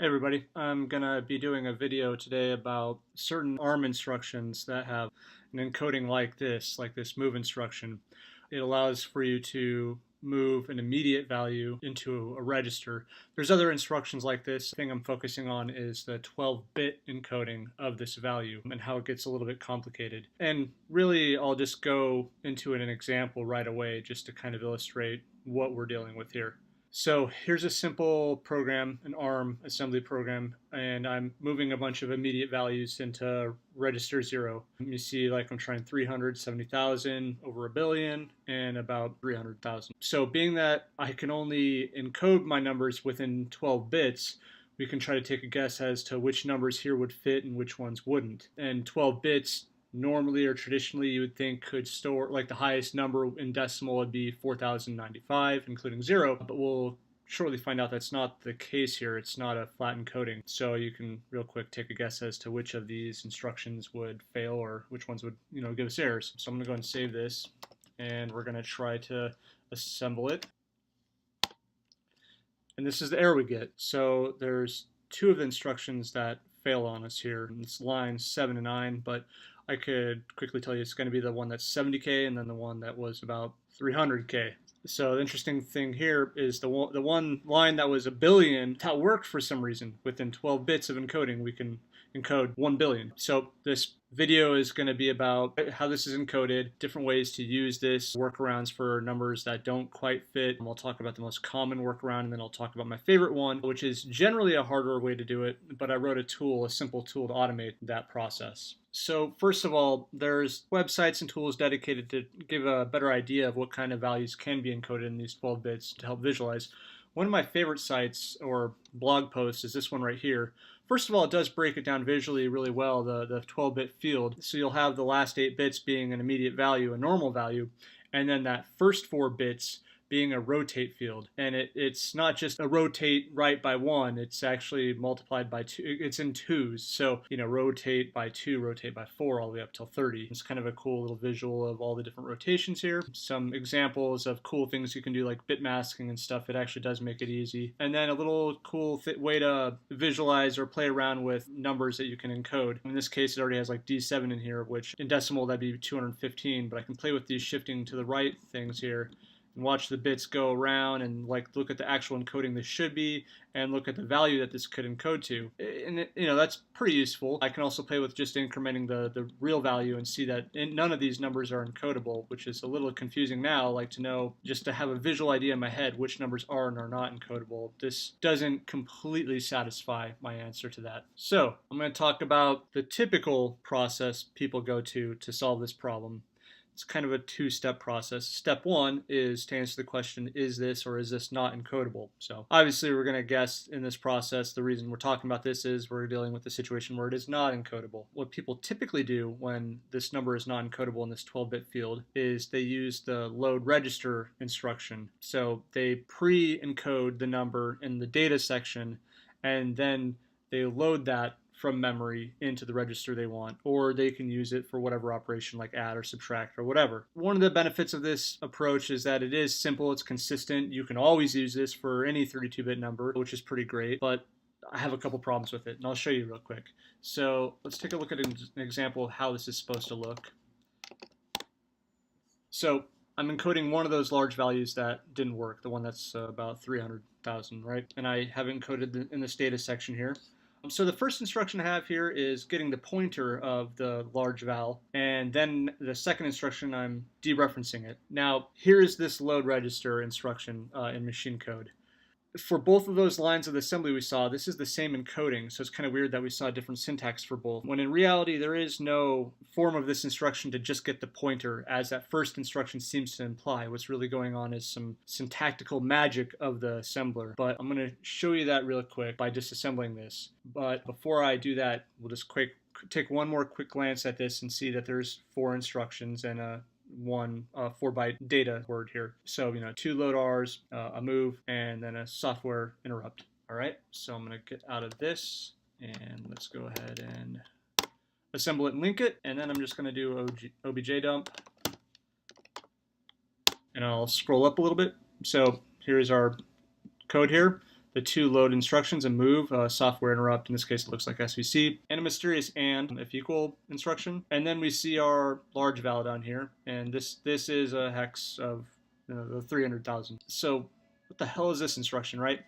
Hey everybody, I'm gonna be doing a video today about certain ARM instructions that have an encoding like this move instruction. It allows for you to move an immediate value into a register. There's other instructions like this. The thing I'm focusing on is the 12-bit encoding of this value and how it gets a little bit complicated. And really, I'll just go into an example right away just to kind of illustrate what we're dealing with here. So here's a simple program, an ARM assembly program, and I'm moving a bunch of immediate values into register 0. You see like I'm trying 370,000 over a billion and about 300,000. So being that I can only encode my numbers within 12 bits, we can try to take a guess as to which numbers here would fit and which ones wouldn't. And 12 bits normally or traditionally you would think could store, like the highest number in decimal would be 4095 including 0, but we'll shortly find out that's not the case here. It's not a flat encoding, so you can real quick take a guess as to which of these instructions would fail or which ones would give us errors. So I'm going to go and save this, and we're going to try to assemble it, and this is the error we get. So there's two of the instructions that fail on us here. It's lines 7 and 9, but I could quickly tell you it's going to be the one that's 70K and then the one that was about 300K. So the interesting thing here is the one line that was a billion, that worked for some reason. Within 12 bits of encoding, we can encode 1 billion. So this video is going to be about how this is encoded, different ways to use this, workarounds for numbers that don't quite fit. I'll talk about the most common workaround, and then I'll talk about my favorite one, which is generally a harder way to do it, but I wrote a simple tool to automate that process. So first of all, there's websites and tools dedicated to give a better idea of what kind of values can be encoded in these 12 bits to help visualize. One of my favorite sites or blog posts is this one right here. First of all, it does break it down visually really well, the 12-bit field. So you'll have the last 8 bits being an immediate value, a normal value, and then that first 4 bits being a rotate field. And it's not just a rotate right by 1, it's actually multiplied by 2. It's in 2s. So, rotate by 2, rotate by 4, all the way up till 30. It's kind of a cool little visual of all the different rotations here. Some examples of cool things you can do like bit masking and stuff. It actually does make it easy. And then a little cool way to visualize or play around with numbers that you can encode. In this case, it already has like D7 in here, which in decimal that'd be 215, but I can play with these shifting to the right things here and watch the bits go around and look at the actual encoding this should be and look at the value that this could encode to. And that's pretty useful. I can also play with just incrementing the real value and see that none of these numbers are encodable, which is a little confusing now, like to know, just to have a visual idea in my head which numbers are and are not encodable. This doesn't completely satisfy my answer to that. So I'm going to talk about the typical process people go to solve this problem. It's kind of a two-step process. Step 1 is to answer the question, is this or is this not encodable? So obviously we're going to guess in this process the reason we're talking about this is we're dealing with a situation where it is not encodable. What people typically do when this number is not encodable in this 12-bit field is they use the load register instruction. So they pre-encode the number in the data section and then they load that from memory into the register they want, or they can use it for whatever operation like add or subtract or whatever. One of the benefits of this approach is that it is simple, it's consistent. You can always use this for any 32-bit number, which is pretty great, but I have a couple problems with it, and I'll show you real quick. So let's take a look at an example of how this is supposed to look. So I'm encoding one of those large values that didn't work, the one that's about 300,000, right? And I have it encoded in this data section here. So the first instruction I have here is getting the pointer of the large val, and then the second instruction I'm dereferencing it. Now here's this load register instruction in machine code. For both of those lines of the assembly we saw, this is the same encoding, so it's kind of weird that we saw different syntax for both, when in reality there is no form of this instruction to just get the pointer, as that first instruction seems to imply. What's really going on is some syntactical magic of the assembler, but I'm going to show you that real quick by disassembling this. But before I do that, we'll just take one more quick glance at this and see that there's 4 instructions and one 4-byte data word here. So, 2 load R's, a move, and then a software interrupt. All right, so I'm going to get out of this, and let's go ahead and assemble it and link it, and then I'm just going to do obj dump, and I'll scroll up a little bit. So here's our code here. the two load instructions, a move, software interrupt, in this case it looks like SVC, and a mysterious and if equal instruction. And then we see our large val down here, and this is a hex of the 300,000. So what the hell is this instruction, right?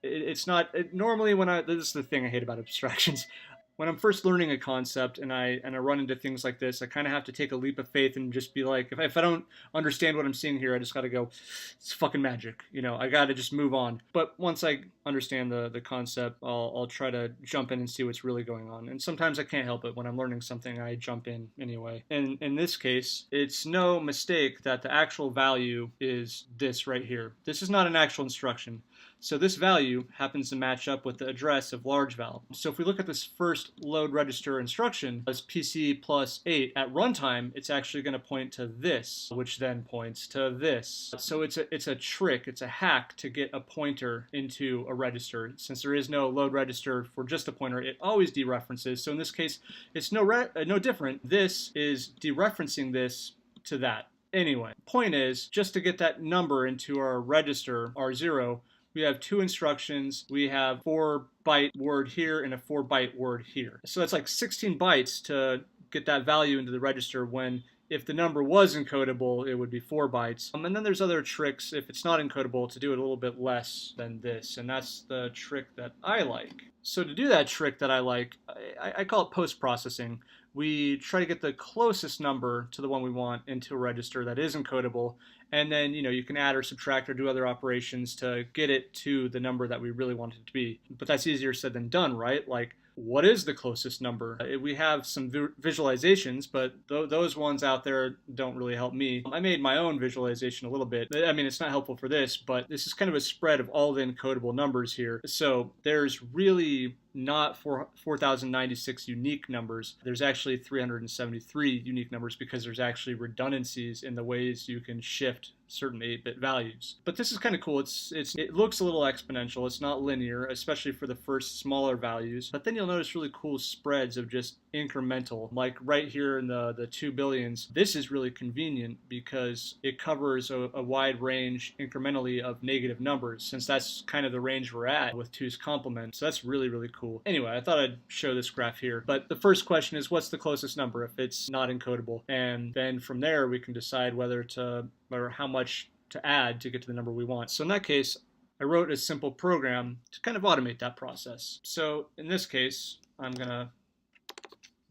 It's not normally when this is the thing I hate about abstractions. When I'm first learning a concept and I run into things like this, I kind of have to take a leap of faith and just be like, if I don't understand what I'm seeing here, I just got to go, it's fucking magic, I got to just move on. But once I understand the concept, I'll try to jump in and see what's really going on. And sometimes I can't help it. When I'm learning something, I jump in anyway. And in this case, it's no mistake that the actual value is this right here. This is not an actual instruction. So this value happens to match up with the address of large val. So if we look at this first load register instruction as PC plus 8, at runtime, it's actually going to point to this, which then points to this. So it's a trick, it's a hack to get a pointer into a register. Since there is no load register for just a pointer, it always dereferences. So in this case, it's no different. This is dereferencing this to that. Anyway, point is, just to get that number into our register, R0, we have two instructions. We have 4-byte word here and a 4-byte word here. So that's like 16 bytes to get that value into the register, when if the number was encodable, it would be 4 bytes. And then there's other tricks, if it's not encodable, to do it a little bit less than this. And that's the trick that I like. So to do that trick that I like, I call it post-processing. We try to get the closest number to the one we want into a register that is encodable, and then you can add or subtract or do other operations to get it to the number that we really want it to be. But that's easier said than done, right? Like, what is the closest number? We have some visualizations, but those ones out there don't really help me. I made my own visualization a little bit. I mean, it's not helpful for this, but this is kind of a spread of all the encodable numbers here. So there's really not 4,096 unique numbers. There's actually 373 unique numbers, because there's actually redundancies in the ways you can shift certain 8-bit values. But this is kind of cool. It looks a little exponential. It's not linear, especially for the first smaller values. But then you'll notice really cool spreads of just incremental. Like right here in the 2 billions, this is really convenient because it covers a wide range incrementally of negative numbers, since that's kind of the range we're at with 2's complement. So that's really, really cool. Anyway, I thought I'd show this graph here. But the first question is, what's the closest number if it's not encodable? And then from there, we can decide whether to, or how much to add to get to the number we want. So in that case, I wrote a simple program to kind of automate that process. So in this case, I'm going to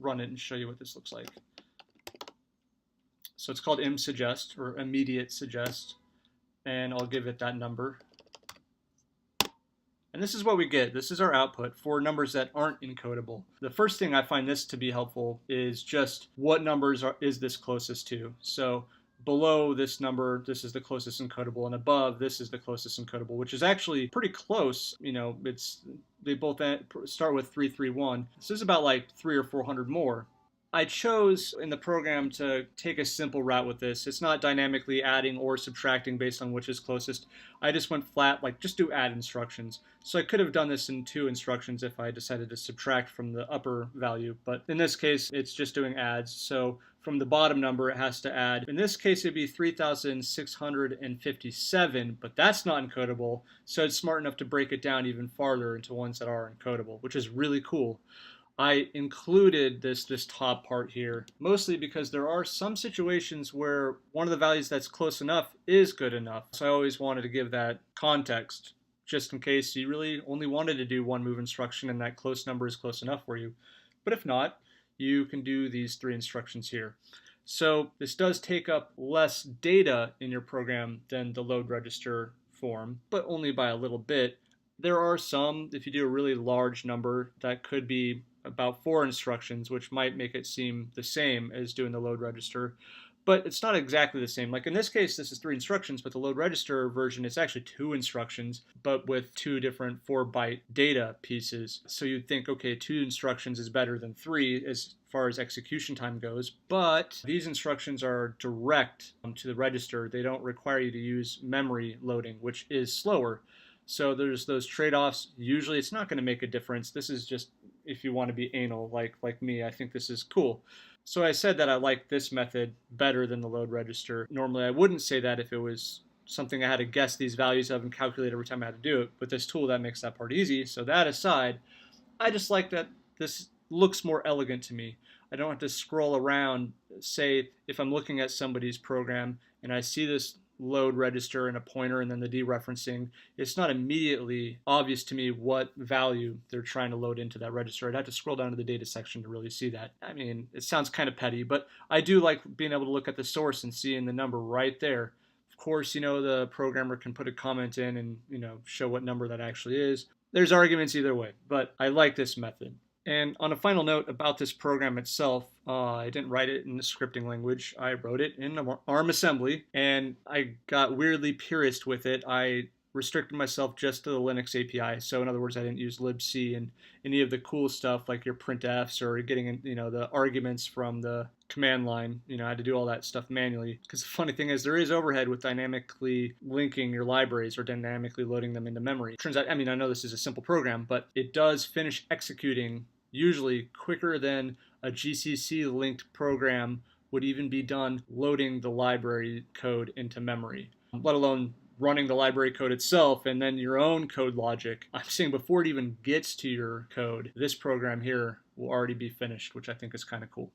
run it and show you what this looks like. So it's called ImmSuggest, or immediate suggest, and I'll give it that number. And this is what we get. This is our output for numbers that aren't encodable. The first thing I find this to be helpful is just what numbers is this closest to. So below this number, this is the closest encodable, and above, this is the closest encodable, which is actually pretty close. They both start with 331. This is about like 300 or 400 more. I chose in the program to take a simple route with this. It's not dynamically adding or subtracting based on which is closest. I just went flat, like just do add instructions. So I could have done this in 2 instructions if I decided to subtract from the upper value. But in this case, it's just doing adds. So from the bottom number, it has to add. In this case, it'd be 3,657, but that's not encodable. So it's smart enough to break it down even farther into ones that are encodable, which is really cool. I included this top part here, mostly because there are some situations where one of the values that's close enough is good enough. So I always wanted to give that context, just in case you really only wanted to do one move instruction and that close number is close enough for you. But if not, you can do these 3 instructions here. So this does take up less data in your program than the load register form, but only by a little bit. There are some, if you do a really large number, that could be about 4 instructions, which might make it seem the same as doing the load register, but it's not exactly the same. Like in this case, this is 3 instructions, but the load register version is actually 2 instructions, but with 2 different 4-byte data pieces. So you'd think, okay, 2 instructions is better than 3 as far as execution time goes, but these instructions are direct to the register. They don't require you to use memory loading, which is slower. So there's those trade-offs. Usually it's not going to make a difference. This is just if you want to be anal like me. I think this is cool. So I said that I like this method better than the load register. Normally I wouldn't say that if it was something I had to guess these values of and calculate every time I had to do it. With this tool, that makes that part easy. So that aside, I just like that this looks more elegant to me. I don't have to scroll around. Say if I'm looking at somebody's program and I see this load register and a pointer and then the dereferencing, it's not immediately obvious to me what value they're trying to load into that register. I'd have to scroll down to the data section to really see that. I mean, it sounds kind of petty, but I do like being able to look at the source and seeing the number right there. Of course, the programmer can put a comment in and, show what number that actually is. There's arguments either way, but I like this method. And on a final note about this program itself, I didn't write it in the scripting language. I wrote it in ARM assembly, and I got weirdly purist with it. I restricted myself just to the Linux API. So in other words, I didn't use libc and any of the cool stuff like your printfs or getting the arguments from the command line. I had to do all that stuff manually, because the funny thing is there is overhead with dynamically linking your libraries or dynamically loading them into memory. Turns out, I know this is a simple program, but it does finish executing usually quicker than a GCC linked program would even be done loading the library code into memory, let alone running the library code itself and then your own code logic. I'm saying before it even gets to your code, this program here will already be finished, which I think is kind of cool.